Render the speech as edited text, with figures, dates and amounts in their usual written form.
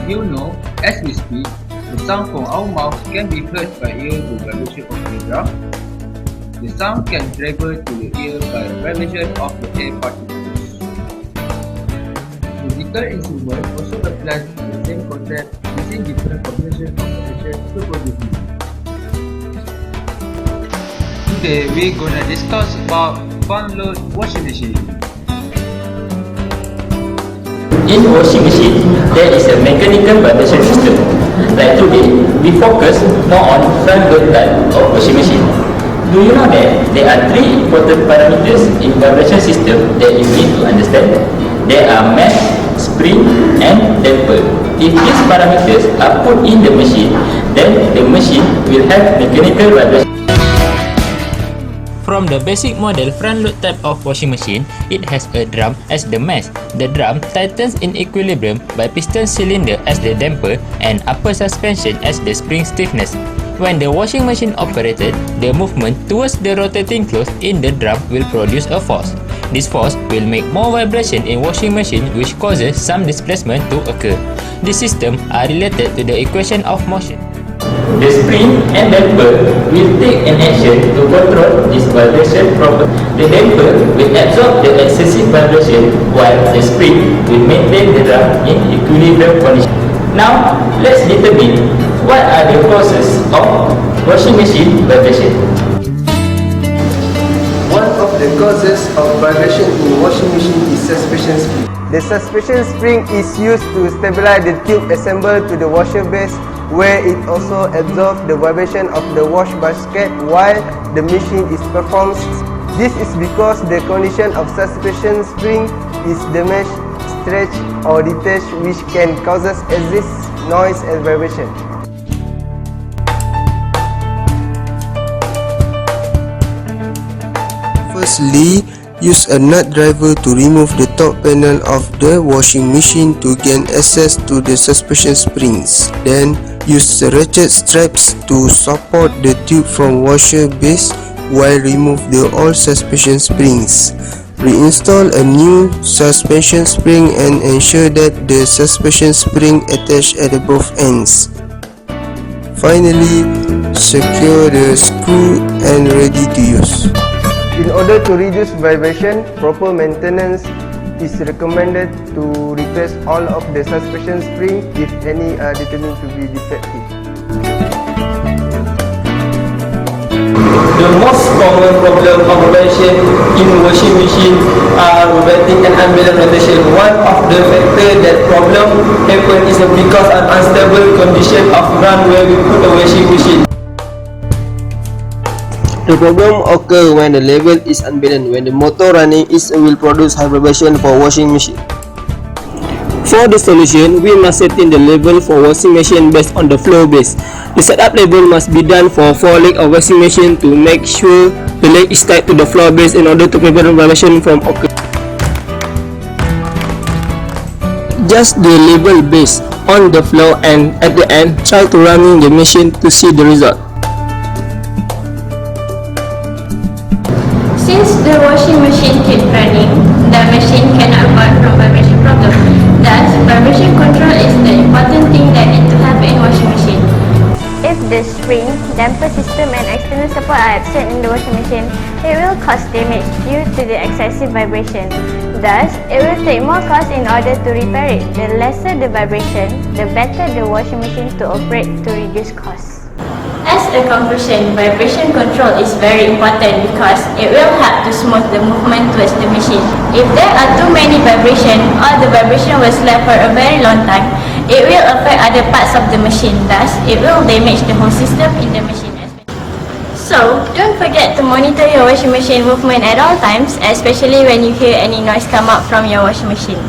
You know, as we speak, the sound from our mouth can be heard by ear the vibration of the drum. The sound can travel to the ear by the vibration of the air particles. Musical instruments also apply the same concept using different combinations of vibration to produce music. Today we're gonna discuss about front-load washing machine. In washing machine, there is a mechanical vibration system. Like today, we focus more on front load type of washing machine. Do you know that there are three important parameters in vibration system that you need to understand? There are mass, spring, and damper. If these parameters are put in the machine, then the machine will have mechanical vibration. From the basic model front load type of washing machine, it has a drum as the mass. The drum tightens in equilibrium by piston cylinder as the damper and upper suspension as the spring stiffness. When the washing machine operated, the movement towards the rotating cloth in the drum will produce a force. This force will make more vibration in washing machine, which causes some displacement to occur. These systems are related to the equation of motion. The spring and damper will take an action to control this vibration property. The damper will absorb the excessive vibration while the spring will maintain the drum in equilibrium condition. Now, let's determine what are the causes of washing machine vibration. One of the causes of vibration in washing machine is suspension spring. The suspension spring is used to stabilize the tube assembled to the washer base, where it also absorbs the vibration of the wash basket while the machine is performed. This is because the condition of suspension spring is damaged, stretched, or detached, which can cause excessive noise and vibration. Firstly, use a nut driver to remove the top panel of the washing machine to gain access to the suspension springs. Then, use the ratchet straps to support the tube from washer base while remove the old suspension springs. Reinstall a new suspension spring and ensure that the suspension spring attached at both ends. Finally, secure the screw and ready to use. In order to reduce vibration, proper maintenance is recommended to replace all of the suspension springs if any are determined to be defective. The most common problem of vibration in washing machine are robotic and unbalanced rotation. One of the factors that problem happen is because an unstable condition of ground where we put the washing machine. The problem occurs when the level is unbalanced. When the motor running, it will produce high vibration for washing machine. For the solution, we must set in the level for washing machine based on the flow base. The setup level must be done for 4 legs of washing machine to make sure the leg is tied to the floor base in order to prevent vibration from occurring. Just the level base on the floor, and at the end, try to running the machine to see the result. Since the washing machine keeps running, the machine cannot avoid from vibration problem. Thus, vibration control is the important thing that need to happen in washing machine. If the spring, damper system and external support are absent in the washing machine, it will cause damage due to the excessive vibration. Thus, it will take more cost in order to repair it. The lesser the vibration, the better the washing machine to operate to reduce costs. As a conclusion, vibration control is very important because it will help to smooth the movement towards the machine. If there are too many vibrations or the vibration was left for a very long time, it will affect other parts of the machine. Thus, it will damage the whole system in the machine. So, don't forget to monitor your washing machine movement at all times, especially when you hear any noise come out from your washing machine.